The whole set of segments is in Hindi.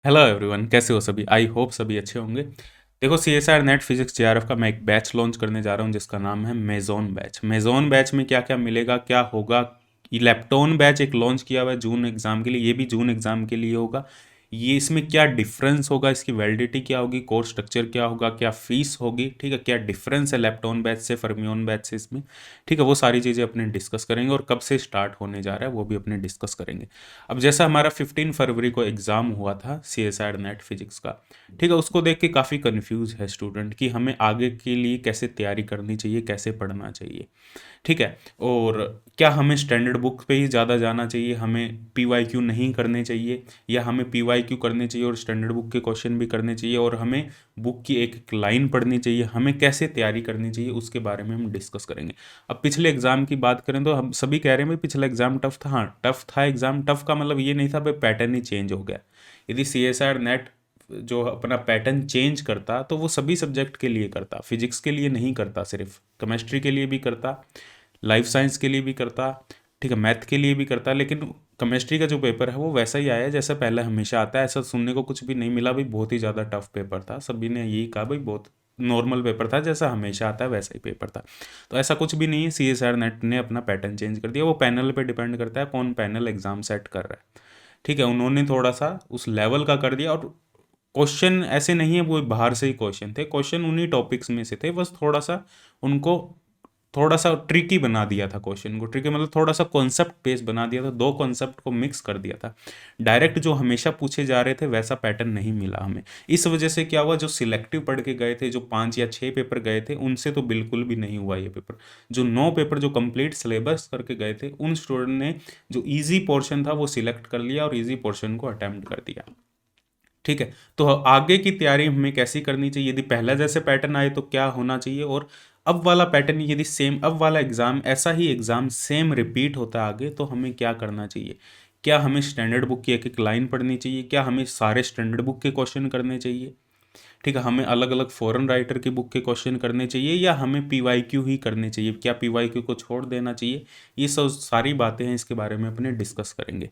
हेलो एवरीवन, कैसे हो सभी। आई होप सभी अच्छे होंगे। देखो, CSIR नेट फिजिक्स JRF का मैं एक बैच लॉन्च करने जा रहा हूँ जिसका नाम है मेजोन बैच। मेजोन बैच में क्या क्या मिलेगा, क्या होगा। इलेक्ट्रॉन बैच एक लॉन्च किया हुआ है जून एग्ज़ाम के लिए, ये भी जून एग्ज़ाम के लिए होगा। ये इसमें क्या डिफरेंस होगा, इसकी वैलिडिटी क्या होगी, कोर्स स्ट्रक्चर क्या होगा, क्या फीस होगी, ठीक है, क्या डिफरेंस है लेप्टॉन बैच से, फर्मियोन बैच से इसमें, ठीक है, वो सारी चीज़ें अपने डिस्कस करेंगे और कब से स्टार्ट होने जा रहा है वो भी अपने डिस्कस करेंगे। अब जैसा हमारा 15 फरवरी को एग्ज़ाम हुआ था CSIR नेट फिजिक्स का, ठीक है, उसको देख के काफ़ी कंफ्यूज है स्टूडेंट कि हमें आगे के लिए कैसे तैयारी करनी चाहिए, कैसे पढ़ना चाहिए, ठीक है। और क्या हमें स्टैंडर्ड बुक पे ही ज़्यादा जाना चाहिए, हमें PYQ नहीं करने चाहिए, या हमें PYQ करने चाहिए और स्टैंडर्ड बुक के क्वेश्चन भी करने चाहिए, और हमें बुक की एक एक लाइन पढ़नी चाहिए, हमें कैसे तैयारी करनी चाहिए, उसके बारे में हम डिस्कस करेंगे। अब पिछले एग्ज़ाम की बात करें तो हम सभी कह रहे हैं भाई पिछला एग्ज़ाम टफ था। हाँ, टफ था एग्ज़ाम। टफ का मतलब ये नहीं था भाई पैटर्न ही चेंज हो गया। यदि CSIR नेट जो अपना पैटर्न चेंज करता तो वो सभी सब्जेक्ट के लिए करता, फिजिक्स के लिए नहीं करता, सिर्फ केमिस्ट्री के लिए भी करता, लाइफ साइंस के लिए भी करता, ठीक है, मैथ के लिए भी करता। लेकिन केमिस्ट्री का जो पेपर है वो वैसा ही आया है जैसा पहले हमेशा आता है। ऐसा सुनने को कुछ भी नहीं मिला भाई बहुत ही ज़्यादा टफ पेपर था, सभी ने यही कहा भाई बहुत नॉर्मल पेपर था, जैसा हमेशा आता है वैसा ही पेपर था। तो ऐसा कुछ भी नहीं है। CSIR नेट ने अपना पैटर्न चेंज कर दिया। वो पैनल पे डिपेंड करता है कौन पैनल एग्ज़ाम सेट कर रहा है, ठीक है। उन्होंने थोड़ा सा उस लेवल का कर दिया। और क्वेश्चन ऐसे नहीं है वो बाहर से ही क्वेश्चन थे, क्वेश्चन उन्हीं टॉपिक्स में से थे, बस थोड़ा सा उनको थोड़ा सा ट्रिकी बना दिया था। क्वेश्चन को ट्रिकी मतलब थोड़ा सा कॉन्सेप्ट बेस बना दिया था, दो कॉन्सेप्ट को मिक्स कर दिया था। डायरेक्ट जो हमेशा पूछे जा रहे थे वैसा पैटर्न नहीं मिला हमें। इस वजह से क्या हुआ, जो सिलेक्टिव पढ़ के गए थे, जो 5 या 6 पेपर गए थे, उनसे तो बिल्कुल भी नहीं हुआ ये पेपर। जो 9 पेपर जो कंप्लीट सिलेबस करके गए थे, उन स्टूडेंट ने जो ईजी पोर्शन था वो सिलेक्ट कर लिया और ईजी पोर्शन को अटेम्प्ट कर दिया, ठीक है। तो आगे की तैयारी हमें कैसी करनी चाहिए, यदि पहला जैसे पैटर्न आए तो क्या होना चाहिए, और अब वाला पैटर्न यदि सेम, अब वाला एग्ज़ाम ऐसा ही एग्ज़ाम सेम रिपीट होता है आगे, तो हमें क्या करना चाहिए। क्या हमें स्टैंडर्ड बुक की एक एक लाइन पढ़नी चाहिए, क्या हमें सारे स्टैंडर्ड बुक के क्वेश्चन करने चाहिए, ठीक है, हमें अलग अलग फॉरेन राइटर के बुक के क्वेश्चन करने चाहिए, या हमें PYQ ही करने चाहिए, क्या PYQ को छोड़ देना चाहिए। ये सब सारी बातें हैं, इसके बारे में अपने डिस्कस करेंगे,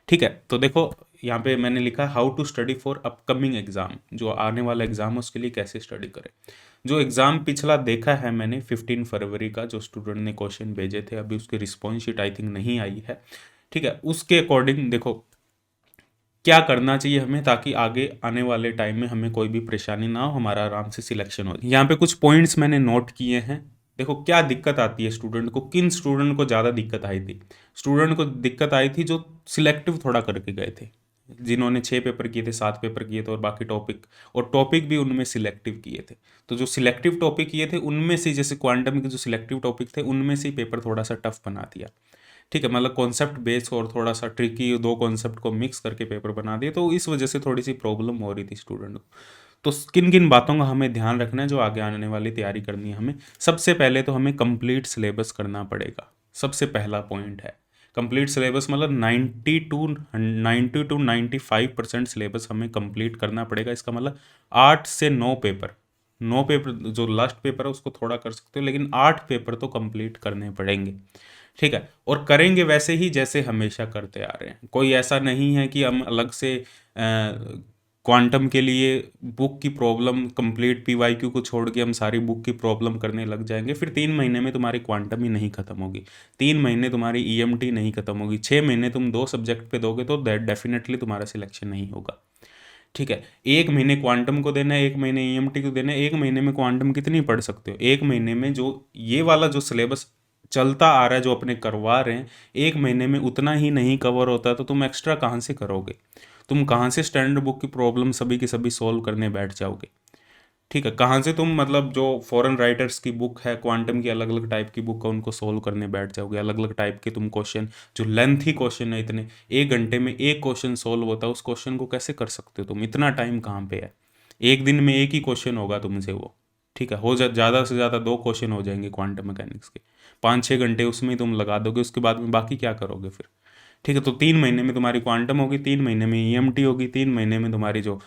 ठीक है। तो देखो, यहाँ पे मैंने लिखा how to study for upcoming exam, जो आने वाला एग्जाम है उसके लिए कैसे स्टडी करें। जो एग्जाम पिछला देखा है मैंने 15 फरवरी का, जो स्टूडेंट ने क्वेश्चन भेजे थे, अभी उसकी रिस्पॉन्स शीट आई थिंक नहीं आई है, ठीक है। उसके अकॉर्डिंग देखो क्या करना चाहिए हमें, ताकि आगे आने वाले टाइम में हमें कोई भी परेशानी ना हो, हमारा आराम से सिलेक्शन हो। यहाँ पे कुछ पॉइंट्स मैंने नोट किए हैं। देखो क्या दिक्कत आती है स्टूडेंट को, किन स्टूडेंट को ज़्यादा दिक्कत आई थी। स्टूडेंट को दिक्कत आई थी जो सिलेक्टिव थोड़ा करके गए थे, जिन्होंने 6 पेपर किए थे, 7 पेपर किए थे, और बाकी टॉपिक, और टॉपिक भी उनमें सिलेक्टिव किए थे। तो जो सिलेक्टिव टॉपिक किए थे उनमें से, जैसे क्वांटम के जो सिलेक्टिव टॉपिक थे उनमें से पेपर थोड़ा सा टफ बना दिया, ठीक है, मतलब कॉन्सेप्ट बेस और थोड़ा सा ट्रिकी, दो कॉन्सेप्ट को मिक्स करके पेपर बना दिए, तो इस वजह से थोड़ी सी प्रॉब्लम हो रही थी स्टूडेंट को। तो किन किन बातों का हमें ध्यान रखना है जो आगे आने वाली तैयारी करनी है हमें। सबसे पहले तो हमें कंप्लीट सिलेबस करना पड़ेगा, सबसे पहला पॉइंट है कंप्लीट सिलेबस। मतलब 90 to 95% सिलेबस हमें कंप्लीट करना पड़ेगा। इसका मतलब 8 से 9 पेपर, 9 पेपर जो लास्ट पेपर है उसको थोड़ा कर सकते हो, लेकिन 8 पेपर तो कंप्लीट करने पड़ेंगे, ठीक है। और करेंगे वैसे ही जैसे हमेशा करते आ रहे हैं। कोई ऐसा नहीं है कि हम अलग से क्वांटम के लिए बुक की प्रॉब्लम कंप्लीट PYQ को छोड़ के हम सारी बुक की प्रॉब्लम करने लग जाएंगे, फिर 3 महीने में तुम्हारी क्वांटम ही नहीं खत्म होगी, 3 महीने तुम्हारी EMT नहीं खत्म होगी, 6 महीने तुम 2 सब्जेक्ट पे दोगे तो डेफिनेटली तुम्हारा सिलेक्शन नहीं होगा, ठीक है। 1 महीने क्वांटम को देना है, 1 महीने EMT को देना है। 1 महीने में क्वांटम कितनी पढ़ सकते हो, 1 महीने में जो ये वाला जो सिलेबस चलता आ रहा है, जो अपने करवा रहे हैं, 1 महीने में उतना ही नहीं कवर होता, तो तुम एक्स्ट्रा कहाँ से करोगे, तुम कहाँ से स्टैंडर्ड बुक की प्रॉब्लम सभी की सभी सॉल्व करने बैठ जाओगे, ठीक है। कहाँ से तुम मतलब जो फॉरेन राइटर्स की बुक है, क्वांटम की अलग अलग टाइप की बुक है, उनको सोल्व करने बैठ जाओगे। अलग अलग टाइप के तुम क्वेश्चन, जो लेंथी क्वेश्चन है, इतने 1 घंटे में एक क्वेश्चन सोल्व होता है, उस क्वेश्चन को कैसे कर सकते हो तुम, इतना टाइम कहाँ पे है। एक दिन में एक ही क्वेश्चन होगा तुमसे वो, ठीक है। ज़्यादा से ज़्यादा 2 क्वेश्चन हो जाएंगे क्वांटम मैकेनिक्स के, 5-6 घंटे उसमें ही तुम लगा दोगे, उसके बाद में बाकी क्या करोगे फिर, ठीक है। तो 3 महीने में तुम्हारी क्वांटम होगी, 3 महीने में EMT होगी, 3 महीने में तुम्हारी जो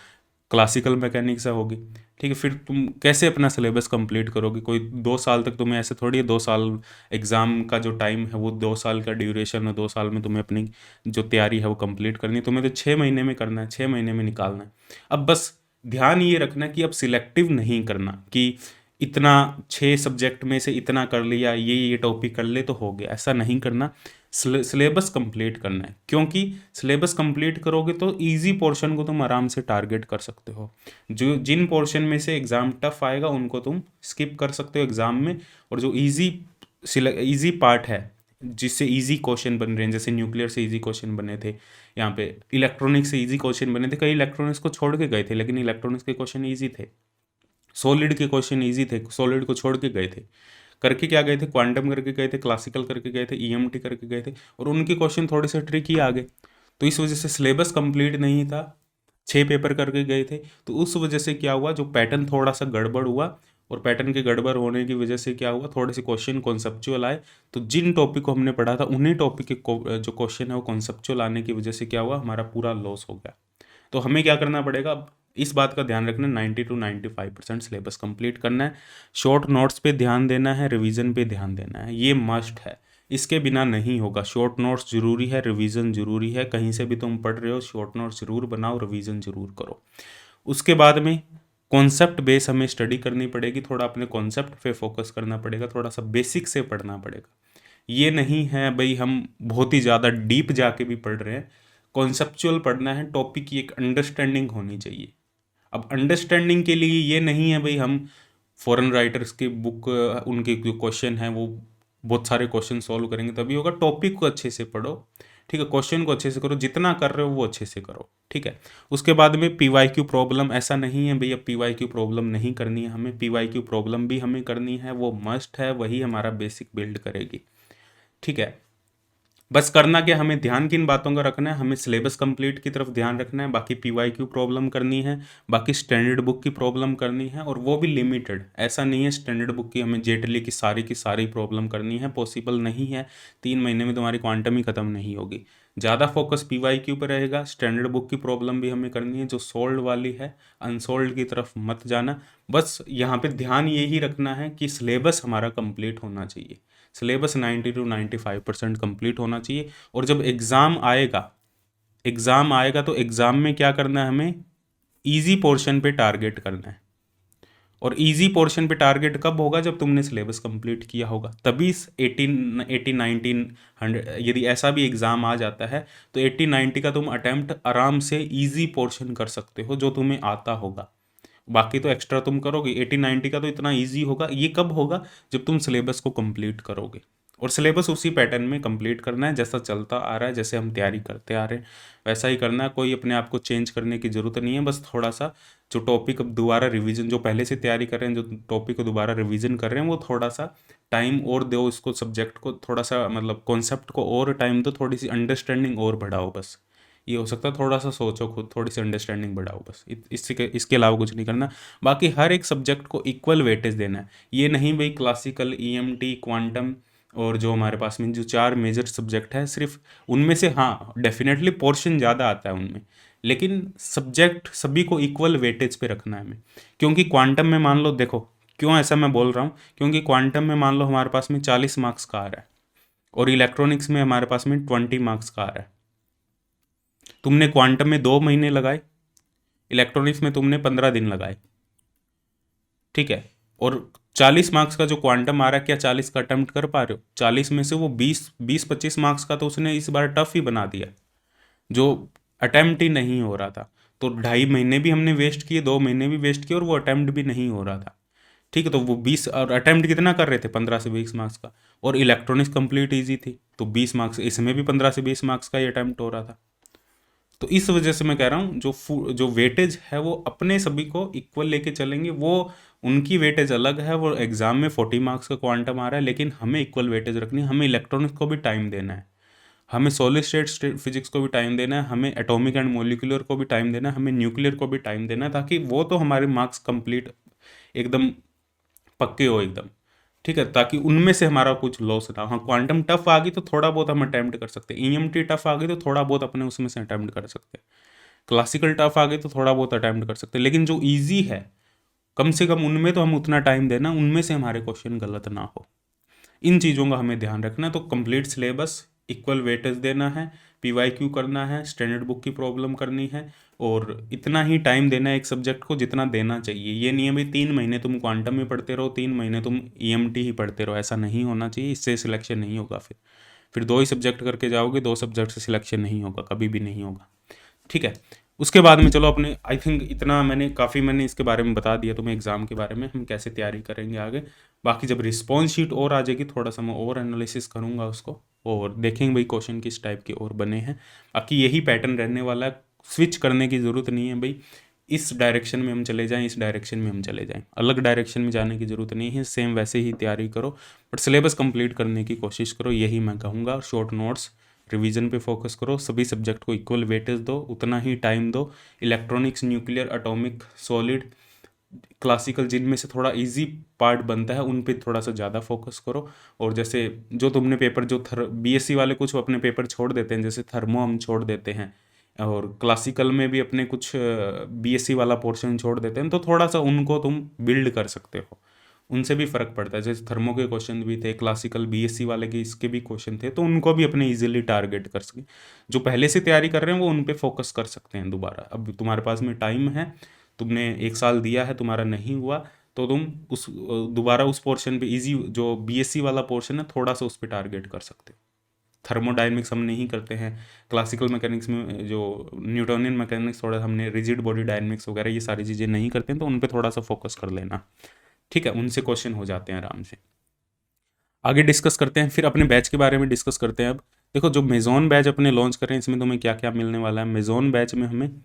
क्लासिकल मैकेनिक्स से होगी। ठीक है, फिर तुम कैसे अपना सिलेबस कंप्लीट करोगे? कोई 2 साल तक तुम्हें ऐसे थोड़ी है, 2 साल एग्ज़ाम का जो टाइम है वो 2 साल का ड्यूरेशन है, 2 साल में तुम्हें अपनी जो तैयारी है वो कंप्लीट करनी है। तुम्हें तो 6 महीने में करना है, 6 महीने में निकालना है। अब बस ध्यान ये रखना कि अब सिलेक्टिव नहीं करना कि इतना 6 सब्जेक्ट में से इतना कर लिया, ये टॉपिक कर ले तो हो गया, ऐसा नहीं करना। सिलेबस कंप्लीट करना है, क्योंकि सिलेबस कंप्लीट करोगे तो इजी पोर्शन को तुम आराम से टारगेट कर सकते हो। जो जिन पोर्शन में से एग्ज़ाम टफ आएगा उनको तुम स्किप कर सकते हो एग्ज़ाम में, और जो इजी पार्ट है जिससे इजी क्वेश्चन बन रहे हैं, जैसे न्यूक्लियर से इजी क्वेश्चन बने थे, यहाँ पे इलेक्ट्रॉनिक्स से इजी क्वेश्चन बने थे, कई इलेक्ट्रॉनिक्स को छोड़ के गए थे लेकिन इलेक्ट्रॉनिक्स के क्वेश्चन ईजी थे, सॉलिड के क्वेश्चन ईजी थे, सॉलिड को छोड़ के गए थे। करके क्या गए थे? क्वांटम करके गए थे, क्लासिकल करके गए थे, ईएमटी करके गए थे, और उनके क्वेश्चन थोड़े से ट्रिकी आ गए। तो इस वजह से सिलेबस कंप्लीट नहीं था, 6 पेपर करके गए थे, तो उस वजह से क्या हुआ, जो पैटर्न थोड़ा सा गड़बड़ हुआ, और पैटर्न के गड़बड़ होने की वजह से क्या हुआ, थोड़े से क्वेश्चन कॉन्सेप्चुअल आए। तो जिन टॉपिक को हमने पढ़ा था उन्हीं टॉपिक के जो क्वेश्चन है वो कॉन्सेप्चुअल आने की वजह से क्या हुआ, हमारा पूरा लॉस हो गया। तो हमें क्या करना पड़ेगा, अब इस बात का ध्यान रखना, 90 to 95% सिलेबस कंप्लीट करना है, शॉर्ट नोट्स पे ध्यान देना है, रिवीजन पे ध्यान देना है, ये मस्ट है, इसके बिना नहीं होगा। शॉर्ट नोट्स जरूरी है, रिवीजन जरूरी है, कहीं से भी तुम पढ़ रहे हो शॉर्ट नोट्स जरूर बनाओ, रिवीजन जरूर करो। उसके बाद में कॉन्सेप्ट बेस हमें स्टडी करनी पड़ेगी, थोड़ा अपने कॉन्सेप्ट पे फोकस करना पड़ेगा, थोड़ा सा बेसिक से पढ़ना पड़ेगा। ये नहीं है भाई हम बहुत ही ज़्यादा डीप जाके भी पढ़ रहे हैं, कॉन्सेप्चुअल पढ़ना है, टॉपिक की एक अंडरस्टैंडिंग होनी चाहिए। अब अंडरस्टैंडिंग के लिए ये नहीं है भाई हम फॉरेन राइटर्स की बुक, उनके जो क्वेश्चन हैं वो बहुत सारे क्वेश्चन सॉल्व करेंगे तभी होगा। टॉपिक को अच्छे से पढ़ो, ठीक है, क्वेश्चन को अच्छे से करो, जितना कर रहे हो वो अच्छे से करो, ठीक है। उसके बाद में पीवाईक्यू प्रॉब्लम, ऐसा नहीं है भैया पीवाईक्यू प्रॉब्लम नहीं करनी है हमें, पीवाईक्यू प्रॉब्लम भी हमें करनी है, वो मस्ट है, वही हमारा बेसिक बिल्ड करेगी, ठीक है। बस करना क्या, हमें ध्यान किन बातों का रखना है, हमें सिलेबस कंप्लीट की तरफ ध्यान रखना है, बाकी पीवाईक्यू प्रॉब्लम करनी है, बाकी स्टैंडर्ड बुक की प्रॉब्लम करनी है, और वो भी लिमिटेड। ऐसा नहीं है स्टैंडर्ड बुक की जेटली की सारी प्रॉब्लम करनी है, पॉसिबल नहीं है। 3 महीने में तुम्हारी क्वांटम ही खत्म नहीं होगी। ज़्यादा फोकस पीवाईक्यू पर रहेगा, स्टैंडर्ड बुक की प्रॉब्लम भी हमें करनी है जो सोल्ड वाली है, अनसोल्ड की तरफ मत जाना। बस यहाँ पे ध्यान यही रखना है कि सिलेबस हमारा कंप्लीट होना चाहिए, सिलेबस 90 to 95% कंप्लीट होना चाहिए। और जब एग्ज़ाम आएगा तो एग्ज़ाम में क्या करना है, हमें इजी पोर्शन पे टारगेट करना है। और इजी पोर्शन पे टारगेट कब होगा, जब तुमने सिलेबस कंप्लीट किया होगा, तभी 18 19 100 यदि ऐसा भी एग्ज़ाम आ जाता है तो 80 90 का तुम अटैम्प्ट आराम से इजी पोर्शन कर सकते हो जो तुम्हें आता होगा। बाकी तो एक्स्ट्रा तुम करोगे, 80 90 का तो इतना इजी होगा। ये कब होगा, जब तुम सिलेबस को कंप्लीट करोगे, और सिलेबस उसी पैटर्न में कंप्लीट करना है जैसा चलता आ रहा है, जैसे हम तैयारी करते आ रहे हैं वैसा ही करना है। कोई अपने आप को चेंज करने की ज़रूरत नहीं है, बस थोड़ा सा जो टॉपिक अब दोबारा रिवीजन, जो पहले से तैयारी कर रहे हैं, जो टॉपिक को दोबारा रिवीजन कर रहे हैं, वो थोड़ा सा टाइम और दो, इसको सब्जेक्ट को थोड़ा सा, मतलब कॉन्सेप्ट को और टाइम दो, थोड़ी सी अंडरस्टैंडिंग और बढ़ाओ, बस ये हो सकता है। थोड़ा सा सोचो खुद, थोड़ी सी अंडरस्टैंडिंग बढ़ाओ, बस इसके अलावा कुछ नहीं करना। बाकी हर एक सब्जेक्ट को इक्वल वेटेज देना है, ये नहीं भाई क्लासिकल, ईएमटी, क्वांटम और जो हमारे पास में जो 4 मेजर सब्जेक्ट है, सिर्फ उनमें से हाँ डेफिनेटली पोर्शन ज़्यादा आता है उनमें, लेकिन सब्जेक्ट सभी को इक्वल वेटेज पे रखना है हमें। क्योंकि क्वांटम में मान लो, देखो क्यों ऐसा मैं बोल रहा हूँ, क्योंकि क्वांटम में मान लो हमारे पास में 40 मार्क्स का आ रहा है, और इलेक्ट्रॉनिक्स में हमारे पास में 20 मार्क्स का आ रहा है। तुमने क्वांटम में 2 महीने लगाए, इलेक्ट्रॉनिक्स में तुमने 15 दिन लगाए, ठीक है। और 40 मार्क्स का जो क्वांटम आ रहा है, क्या 40 का अटेम्प्ट कर पा रहे हो? 40 में से वो 20 25 मार्क्स का तो उसने इस बार टफ ही बना दिया, जो अटेम्प्ट ही नहीं हो रहा था। तो 2.5 महीने भी हमने वेस्ट किए, 2 महीने भी वेस्ट किए, और वो अटेम्प्ट भी नहीं हो रहा था, ठीक है। तो वो 20, और अटेम्प्ट कितना कर रहे थे, 15 से 20 मार्क्स का, और इलेक्ट्रॉनिक्स कंप्लीट ईजी थी तो 20 मार्क्स, इसमें भी 15 से 20 मार्क्स का ही अटेम्प्ट हो रहा था। तो इस वजह से मैं कह रहा हूँ जो वेटेज है वो अपने सभी को इक्वल लेके चलेंगे, वो उनकी वेटेज अलग है, वो एग्जाम में 40 मार्क्स का क्वांटम आ रहा है, लेकिन हमें इक्वल वेटेज रखनी है। हमें इलेक्ट्रॉनिक्स को भी टाइम देना है, हमें सॉलिड स्टेट फिजिक्स को भी टाइम देना है, हमें एटॉमिक एंड मोलिकुलर को भी टाइम देना है, हमें न्यूक्लियर को भी टाइम देना है, ताकि वो तो हमारे मार्क्स कंप्लीट एकदम पक्के हो एकदम, ठीक है, ताकि उनमें से हमारा कुछ लॉस ना हो। हाँ क्वांटम टफ आ गई तो थोड़ा बहुत हम अटैम्प्ट कर सकते हैं, ईएमटी टफ आ गई तो थोड़ा बहुत अपने उसमें से अटैम्प्ट कर सकते हैं, क्लासिकल टफ आ गए तो थोड़ा बहुत अटैम्प्ट कर सकते हैं, लेकिन जो ईजी है कम से कम उनमें तो हम उतना टाइम देना, उनमें से हमारे क्वेश्चन गलत ना हो। इन चीज़ों का हमें ध्यान रखना है। तो कंप्लीट सिलेबस, इक्वल वेटेज देना है, पीवाईक्यू करना है, स्टैंडर्ड बुक की प्रॉब्लम करनी है, और इतना ही टाइम देना है एक सब्जेक्ट को जितना देना चाहिए। ये नहीं है भाई 3 महीने तुम क्वांटम में पढ़ते रहो, 3 महीने तुम ईएमटी ही पढ़ते रहो, ऐसा नहीं होना चाहिए। इससे सिलेक्शन नहीं होगा। फिर 2 ही सब्जेक्ट करके जाओगे, 2 सब्जेक्ट से सिलेक्शन नहीं होगा, कभी भी नहीं होगा। ठीक है, उसके बाद में चलो अपने, आई थिंक इतना मैंने इसके बारे में बता दिया तुम्हें, एग्जाम के बारे में हम कैसे तैयारी करेंगे आगे। बाकी जब रिस्पॉन्स शीट और आ जाएगी थोड़ा सा मैं और एनालिसिस करूंगा उसको, और देखेंगे भाई क्वेश्चन किस टाइप के और बने हैं। बाकी यही पैटर्न रहने वाला है, स्विच करने की ज़रूरत नहीं है भाई, इस डायरेक्शन में हम चले जाएं, इस डायरेक्शन में हम चले जाएं, अलग डायरेक्शन में जाने की ज़रूरत नहीं है, सेम वैसे ही तैयारी करो, बट सिलेबस कंप्लीट करने की कोशिश करो, यही मैं कहूँगा। शॉर्ट नोट्स, रिवीजन पे फोकस करो, सभी सब्जेक्ट को इक्वल वेटेज दो, उतना ही टाइम दो। Electronics, nuclear, atomic, solid, classical जिनमें से थोड़ा इजी पार्ट बनता है उन पे थोड़ा सा ज़्यादा फोकस करो। और जैसे जो तुमने पेपर जो बीएससी वाले कुछ अपने पेपर छोड़ देते हैं, जैसे थर्मो हम छोड़ देते हैं, और क्लासिकल में भी अपने कुछ बीएससी वाला पोर्शन छोड़ देते हैं, तो थोड़ा सा उनको तुम बिल्ड कर सकते हो, उनसे भी फ़र्क पड़ता है। जैसे थर्मो के क्वेश्चन भी थे, क्लासिकल बीएससी वाले के इसके भी क्वेश्चन थे, तो उनको भी अपने इजीली टारगेट कर सके। जो पहले से तैयारी कर रहे हैं वो उन पे फोकस कर सकते हैं दोबारा। अब तुम्हारे पास में टाइम है, तुमने 1 साल दिया है, तुम्हारा नहीं हुआ, तो तुम उस दोबारा उस पोर्शन पे, इजी जो बीएससी वाला पोर्शन है, थोड़ा सा उस पर टारगेट कर सकते हो। थर्मोडायनेमिक्स हम नहीं करते हैं, क्लासिकल मैकेनिक्स में जो न्यूटोनियन मैकेनिक्स, थोड़ा हमने रिजिड बॉडी डायनेमिक्स वगैरह ये सारी चीज़ें नहीं करते हैं, तो उन पे थोड़ा सा फोकस कर लेना। ठीक है, उनसे क्वेश्चन हो जाते हैं आराम से। आगे डिस्कस करते हैं, फिर अपने बैच के बारे में डिस्कस करते हैं। अब देखो, जो मेजॉन बैच अपने लॉन्च कर रहे हैं, इसमें तुम्हें क्या क्या मिलने वाला है। मेजॉन बैच में हमें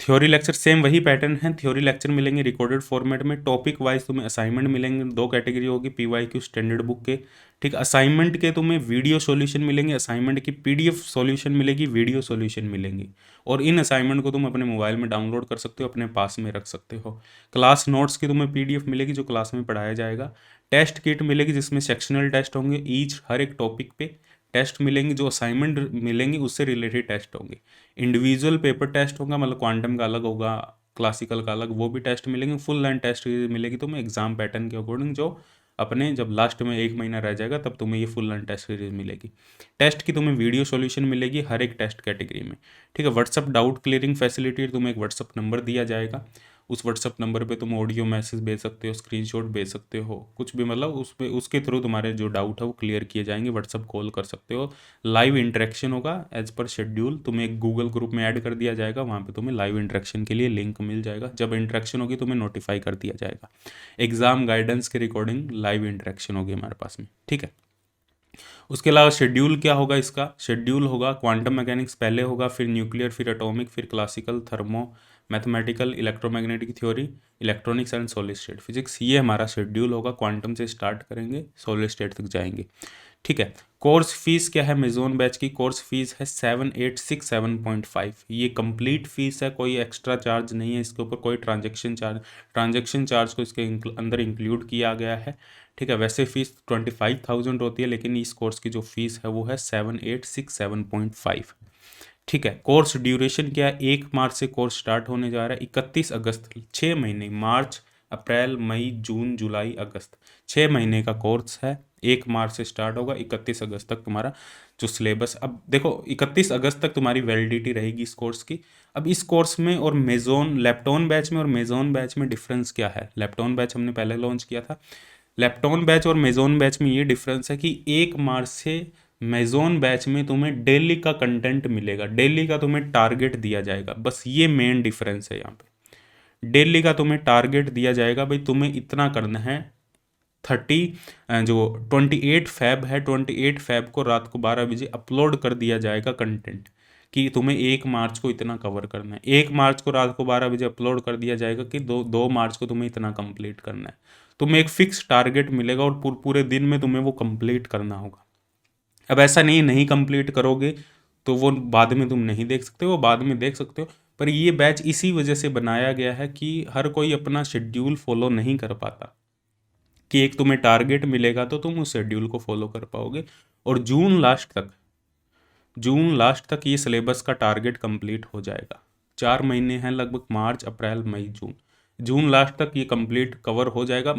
थ्योरी लेक्चर, सेम वही पैटर्न है, थ्योरी लेक्चर मिलेंगे रिकॉर्डेड फॉर्मेट में, टॉपिक वाइज तुम्हें असाइनमेंट मिलेंगे, 2 कैटेगरी होगी, पीवाईक्यू, स्टैंडर्ड बुक के। ठीक, असाइनमेंट के तुम्हें वीडियो सॉल्यूशन मिलेंगे, असाइनमेंट की पीडीएफ सॉल्यूशन मिलेगी, वीडियो सॉल्यूशन मिलेंगी, और इन असाइनमेंट को तुम अपने मोबाइल में डाउनलोड कर सकते हो, अपने पास में रख सकते हो। क्लास नोट्स की तुम्हें पीडीएफ मिलेगी जो क्लास में पढ़ाया जाएगा। टेस्ट किट मिलेगी जिसमें सेक्शनल टेस्ट होंगे, ईच हर एक टॉपिक पे टेस्ट मिलेंगे, जो असाइनमेंट मिलेंगी उससे रिलेटेड टेस्ट होंगे। इंडिविजुअल पेपर टेस्ट होगा, मतलब क्वांटम का अलग होगा, क्लासिकल का अलग, वो भी टेस्ट मिलेंगे। फुल लाइन टेस्ट मिलेगी तुम्हें एग्जाम पैटर्न के अकॉर्डिंग, जो अपने जब लास्ट में 1 महीना रह जाएगा तब तुम्हें ये फुल लाइन टेस्ट सीरीज मिलेगी। टेस्ट की तुम्हें वीडियो सॉल्यूशन मिलेगी हर एक टेस्ट कैटेगरी में। ठीक है, व्हाट्सअप डाउट क्लियरिंग फैसिलिटी, तुम्हें एक व्हाट्सअप नंबर दिया जाएगा, उस व्हाट्सअप नंबर पे तुम ऑडियो मैसेज भेज सकते हो, स्क्रीनशॉट भेज सकते हो, कुछ भी, मतलब उस पे उसके थ्रू तुम्हारे जो डाउट है वो क्लियर किए जाएंगे। व्हाट्सअप कॉल कर सकते हो, लाइव इंटरेक्शन होगा एज पर शेड्यूल, तुम्हें एक गूगल ग्रुप में ऐड कर दिया जाएगा, वहाँ पे तुम्हें लाइव इंटरेक्शन के लिए लिंक मिल जाएगा, जब इंटरेक्शन होगी तुम्हें नोटिफाई कर दिया जाएगा। एग्जाम गाइडेंस के रिकॉर्डिंग लाइव इंटरेक्शन होगी हमारे पास में। ठीक है, उसके अलावा शेड्यूल क्या होगा, इसका शेड्यूल होगा क्वांटम मैकेनिक्स पहले होगा, फिर न्यूक्लियर, फिर एटॉमिक, फिर classical, thermo, mathematical, electromagnetic theory, electronics and solid state physics. ये हमारा शेड्यूल होगा, क्वांटम से स्टार्ट करेंगे, सॉलिड स्टेट तक जाएंगे। ठीक है, कोर्स फीस क्या है मेजोन बैच की? कोर्स फीस है 7867.5। ये कंप्लीट फीस है, कोई एक्स्ट्रा चार्ज नहीं है इसके ऊपर, कोई ट्रांजैक्शन चार्ज को इसके अंदर इंक्लूड किया गया है। ठीक है, वैसे फीस 25,000 होती है, लेकिन इस कोर्स की जो फीस है वो है 7867.5। ठीक है, कोर्स ड्यूरेशन क्या है? 1 मार्च से कोर्स स्टार्ट होने जा रहा है, 31 अगस्त, 6 महीने, मार्च, अप्रैल, मई, जून, जुलाई, अगस्त, 6 महीने का कोर्स है। 1 मार्च से स्टार्ट होगा, 31 अगस्त तक तुम्हारा जो सिलेबस। अब देखो, 31 अगस्त तक तुम्हारी वैलिडिटी रहेगी इस कोर्स की। अब इस कोर्स में और मेजोन लेप्टोन बैच में और मेजोन बैच में डिफरेंस क्या है? लेप्टोन बैच हमने पहले लॉन्च किया था, लेप्टोन बैच और मेजोन बैच में ये डिफरेंस है कि 1 मार्च से मेजोन बैच में तुम्हें डेली का कंटेंट मिलेगा, डेली का तुम्हें टारगेट दिया जाएगा, बस ये मेन डिफरेंस है यहाँ पे। डेली का तुम्हें टारगेट दिया जाएगा, भाई तुम्हें इतना करना है। 28 फैब है, 28 फैब को रात को 12 बजे अपलोड कर दिया जाएगा कंटेंट, कि तुम्हें 1 मार्च को इतना कवर करना है। 1 मार्च को रात को 12 बजे अपलोड कर दिया जाएगा कि 2 मार्च को तुम्हें इतना कंप्लीट करना है। तुम्हें एक फिक्स टारगेट मिलेगा और पूरे दिन में तुम्हें वो कंप्लीट करना होगा। अब ऐसा नहीं कंप्लीट करोगे तो वो बाद में तुम नहीं देख सकते, वो बाद में देख सकते हो। पर ये बैच इसी वजह से बनाया गया है कि हर कोई अपना शेड्यूल फॉलो नहीं कर पाता, कि एक तुम्हें टारगेट मिलेगा तो तुम उस शेड्यूल को फॉलो कर पाओगे। और जून लास्ट तक ये सिलेबस का टारगेट कंप्लीट हो जाएगा। 4 महीने हैं लगभग, मार्च अप्रैल मई जून, जून लास्ट तक ये कंप्लीट कवर हो जाएगा।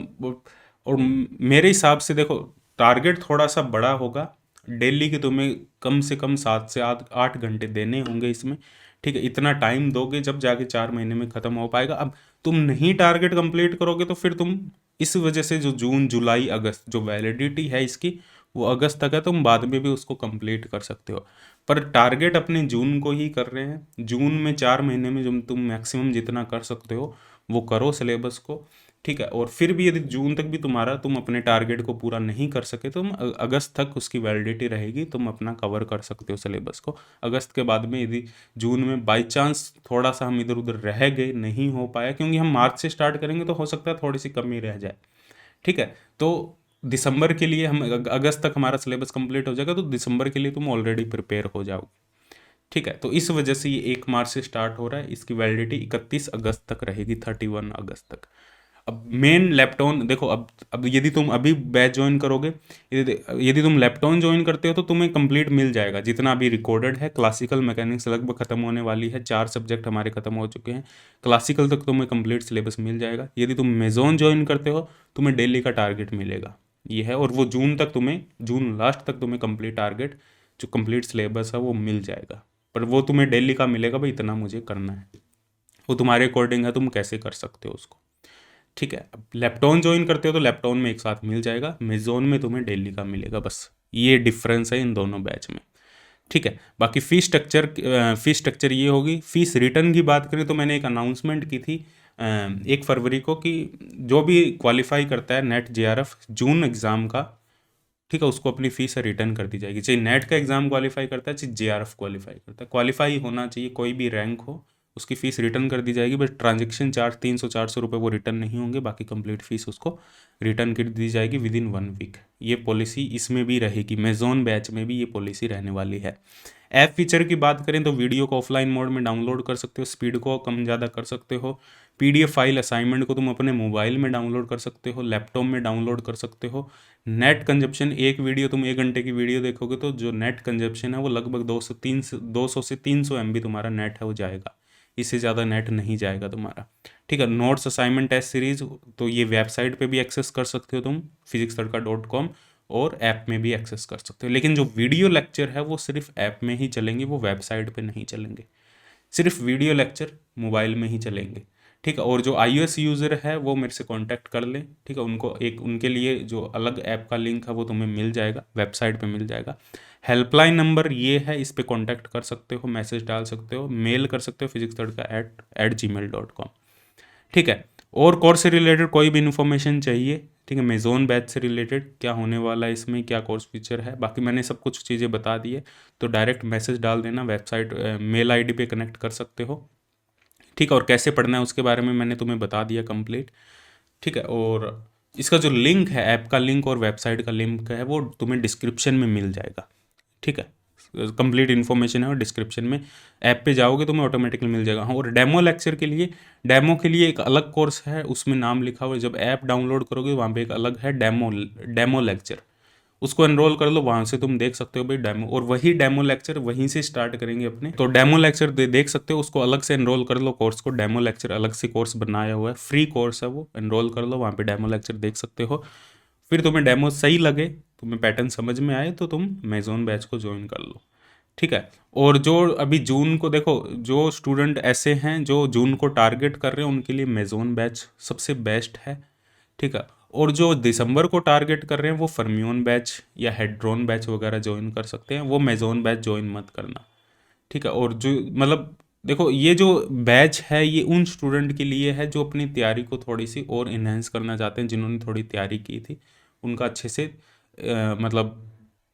और मेरे हिसाब से देखो टारगेट थोड़ा सा बड़ा होगा, डेली के तुम्हें कम से कम 7 से 8 घंटे देने होंगे इसमें, ठीक है। इतना टाइम दोगे जब जाके 4 महीने में ख़त्म हो पाएगा। अब तुम नहीं टारगेट कंप्लीट करोगे तो फिर तुम इस वजह से जो जून जुलाई अगस्त जो वैलिडिटी है इसकी वो अगस्त तक है, तुम बाद में भी उसको कंप्लीट कर सकते हो। पर टारगेट अपने जून को ही कर रहे हैं। जून में 4 महीने में जो तुम मैक्सिमम जितना कर सकते हो वो करो सिलेबस को, ठीक है। और फिर भी यदि जून तक भी तुम अपने टारगेट को पूरा नहीं कर सके तो तुम अगस्त तक उसकी वैलिडिटी रहेगी, तुम अपना कवर कर सकते हो सिलेबस को। अगस्त के बाद में यदि जून में बाई चांस थोड़ा सा हम इधर उधर रह गए, नहीं हो पाया, क्योंकि हम मार्च से स्टार्ट करेंगे तो हो सकता है थोड़ी सी कमी रह जाए, ठीक है। तो दिसंबर के लिए हम अगस्त तक हमारा सिलेबस कंप्लीट हो जाएगा, तो दिसंबर के लिए तुम ऑलरेडी प्रिपेयर हो जाओगे, ठीक है। तो इस वजह से ये 1 मार्च से स्टार्ट हो रहा है, इसकी वैलिडिटी 31 अगस्त तक रहेगी, 31 अगस्त तक। अब मेन लैपटॉन देखो, अब यदि तुम अभी बैच ज्वाइन करोगे, यदि तुम लैपटॉन ज्वाइन करते हो तो तुम्हें कंप्लीट मिल जाएगा जितना अभी रिकॉर्डेड है। क्लासिकल मैकेनिक्स लगभग खत्म होने वाली है, 4 सब्जेक्ट हमारे खत्म हो चुके हैं, क्लासिकल तक तुम्हें कंप्लीट सिलेबस मिल जाएगा। यदि तुम मेजोन ज्वाइन करते हो तुम्हें डेली का टारगेट मिलेगा, ये है। और वो जून तक तुम्हें, जून लास्ट तक तुम्हें कंप्लीट टारगेट जो कंप्लीट सिलेबस है वो मिल जाएगा। पर वो तुम्हें डेली का मिलेगा, भाई इतना मुझे करना है, वो तुम्हारे अकॉर्डिंग है, तुम कैसे कर सकते हो उसको, ठीक है। अब लैपटॉन ज्वाइन करते हो तो लैपटॉन में एक साथ मिल जाएगा, मेजोन में तुम्हें डेली का मिलेगा, बस ये डिफरेंस है इन दोनों बैच में, ठीक है। बाकी फीस स्ट्रक्चर ये होगी। फीस रिटर्न की बात करें तो मैंने एक अनाउंसमेंट की थी 1 फरवरी को कि जो भी क्वालिफाई करता है नेट जेआरएफ जून एग्ज़ाम का, ठीक है, उसको अपनी फीस रिटर्न कर दी जाएगी। चाहे नेट का एग्ज़ाम क्वालिफाई करता है, चाहे जेआरएफ क्वालिफाई करता है, क्वालिफाई होना चाहिए, कोई भी रैंक हो, उसकी फ़ीस रिटर्न कर दी जाएगी। बस ट्रांजेक्शन चार्ज 300-400 रुपये वो रिटर्न नहीं होंगे, बाकी कंप्लीट फीस उसको रिटर्न कर दी जाएगी विदिन 1 वीक। ये पॉलिसी इसमें भी रहेगी, मेजोन बैच में भी ये पॉलिसी रहने वाली है। ऐप फीचर की बात करें तो वीडियो को ऑफलाइन मोड में डाउनलोड कर सकते हो, स्पीड को कम ज़्यादा कर सकते हो, पीडीएफ फाइल असाइनमेंट को तुम अपने मोबाइल में डाउनलोड कर सकते हो, लैपटॉप में डाउनलोड कर सकते हो। नेट कंजप्शन, एक वीडियो तुम 1 घंटे की वीडियो देखोगे तो जो नेट कंजप्शन है वो लगभग 200 से 300 MB तुम्हारा नेट है वो जाएगा, इससे ज़्यादा नेट नहीं जाएगा तुम्हारा, ठीक है। नोट्स असाइनमेंट टेस्ट सीरीज तो ये वेबसाइट पे भी एक्सेस कर सकते हो तुम physicstadka.com, और ऐप में भी एक्सेस कर सकते हो। लेकिन जो वीडियो लेक्चर है वो सिर्फ ऐप में ही चलेंगे, वो वेबसाइट पे नहीं चलेंगे, सिर्फ वीडियो लेक्चर मोबाइल में ही चलेंगे, ठीक है। और जो iOS यूज़र है वो मेरे से कांटेक्ट कर ले, ठीक है, उनको एक उनके लिए जो अलग ऐप का लिंक है वो तुम्हें मिल जाएगा, वेबसाइट पे मिल जाएगा। हेल्पलाइन नंबर ये है, इस पे कांटेक्ट कर सकते हो, मैसेज डाल सकते हो, मेल कर सकते हो physicstadka@gmail.com, ठीक है। और कोर्स से रिलेटेड कोई भी इन्फॉर्मेशन चाहिए, ठीक है, मेजोन बैच से रिलेटेड क्या होने वाला है इसमें, क्या कोर्स फीचर है, बाकी मैंने सब कुछ चीज़ें बता दी है, तो डायरेक्ट मैसेज डाल देना, वेबसाइट मेल आईडी पे कनेक्ट कर सकते हो, ठीक है। और कैसे पढ़ना है उसके बारे में मैंने तुम्हें बता दिया कंप्लीट, ठीक है। और इसका जो लिंक है, ऐप का लिंक और वेबसाइट का लिंक है, वो तुम्हें डिस्क्रिप्शन में मिल जाएगा, ठीक है। कंप्लीट इन्फॉर्मेशन है और डिस्क्रिप्शन में, ऐप पे जाओगे तो मैं ऑटोमेटिकली मिल जाएगा। हाँ, और डेमो लेक्चर के लिए, डेमो के लिए एक अलग कोर्स है, उसमें नाम लिखा हुआ है, जब ऐप डाउनलोड करोगे वहाँ पे एक अलग है डेमो लेक्चर, उसको एनरोल कर लो, वहाँ से तुम देख सकते हो भाई डेमो, और वही डेमो लेक्चर वहीं से स्टार्ट करेंगे अपने, तो डेमो लेक्चर देख सकते हो, उसको अलग से एनरोल कर लो कोर्स को, डेमो लेक्चर अलग से कोर्स बनाया हुआ है, फ्री कोर्स है वो, एनरोल कर लो, वहाँ पे डेमो लेक्चर देख सकते हो। फिर तुम्हें डेमो सही लगे, तुम्हें पैटर्न समझ में आए तो तुम मेजोन बैच को ज्वाइन कर लो, ठीक है। और जो अभी जून को देखो, जो स्टूडेंट ऐसे हैं जो जून को टारगेट कर रहे हैं उनके लिए मेजोन बैच सबसे बेस्ट है, ठीक है। और जो दिसंबर को टारगेट कर रहे हैं वो फर्मियोन बैच या हेड्रोन बैच वगैरह ज्वाइन कर सकते हैं, वो मेजोन बैच ज्वाइन मत करना, ठीक है। और जो मतलब देखो, ये जो बैच है ये उन स्टूडेंट के लिए है जो अपनी तैयारी को थोड़ी सी और इन्हेंस करना चाहते हैं, जिन्होंने थोड़ी तैयारी की थी, उनका अच्छे से मतलब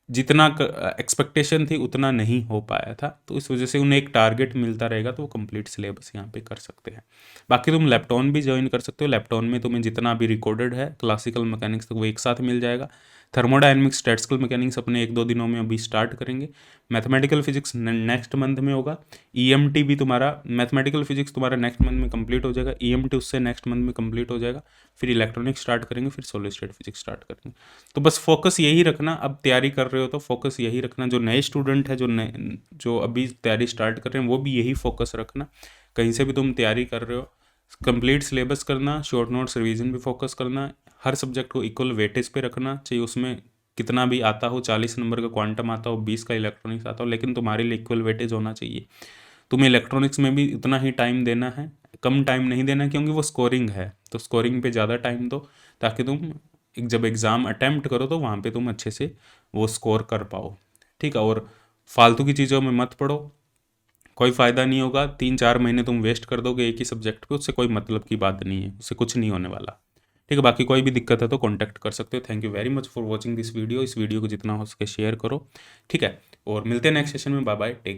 जितना एक्सपेक्टेशन थी उतना नहीं हो पाया था, तो इस वजह से उन्हें एक टारगेट मिलता रहेगा तो वो कंप्लीट सिलेबस यहाँ पे कर सकते हैं। बाकी तुम लैपटॉन भी ज्वाइन कर सकते हो, लैपटॉन में तुम्हें जितना भी रिकॉर्डेड है क्लासिकल मैकेनिक्स तक वो एक साथ मिल जाएगा। थर्मोडायनेमिक्स स्टैटिस्टिकल मैकेनिक्स अपने 1-2 दिनों में अभी स्टार्ट करेंगे, मैथमेटिकल फिजिक्स नेक्स्ट मंथ में होगा, ईएमटी भी तुम्हारा, मैथमेटिकल फिजिक्स तुम्हारा नेक्स्ट मंथ में कंप्लीट हो जाएगा, ईएमटी उससे नेक्स्ट मंथ में कंप्लीट हो जाएगा, फिर इलेक्ट्रॉनिक्स स्टार्ट करेंगे, फिर सॉलिड स्टेट फिजिक्स स्टार्ट करेंगे। तो बस फोकस यही रखना, अब तैयारी कर रहे रहे हो तो फोकस यही रखना। जो नए स्टूडेंट है, जो अभी तैयारी स्टार्ट कर रहे हैं, वो भी यही फोकस रखना। कहीं से भी तुम तैयारी कर रहे हो, कंप्लीट सिलेबस करना, शॉर्ट नोट्स रिवीजन पे फोकस करना, हर सब्जेक्ट को इक्वल वेटेज पे रखना, चाहिए उसमें कितना भी आता हो, 40 नंबर का क्वांटम आता हो, 20 का इलेक्ट्रॉनिक्स आता हो, लेकिन तुम्हारे लिए इक्वल वेटेज होना चाहिए। तुम्हें इलेक्ट्रॉनिक्स में भी इतना ही टाइम देना है, कम टाइम नहीं देना, क्योंकि वो स्कोरिंग है, तो स्कोरिंग पे ज़्यादा टाइम दो, ताकि तुम जब एग्ज़ाम अटैम्प्ट करो तो वहाँ पे तुम अच्छे से वो स्कोर कर पाओ। ठीक है, और फालतू की चीज़ों में मत पढ़ो, कोई फ़ायदा नहीं होगा। 3-4 महीने तुम वेस्ट कर दोगे एक ही सब्जेक्ट पे, उससे कोई मतलब की बात नहीं है, उससे कुछ नहीं होने वाला। ठीक है, बाकी कोई भी दिक्कत है तो कॉन्टैक्ट कर सकते हो। Thank you very much for watching this video. इस वीडियो को जितना हो सके शेयर करो। ठीक है, और मिलते हैं नेक्स्ट सेशन में। Bye bye, take care.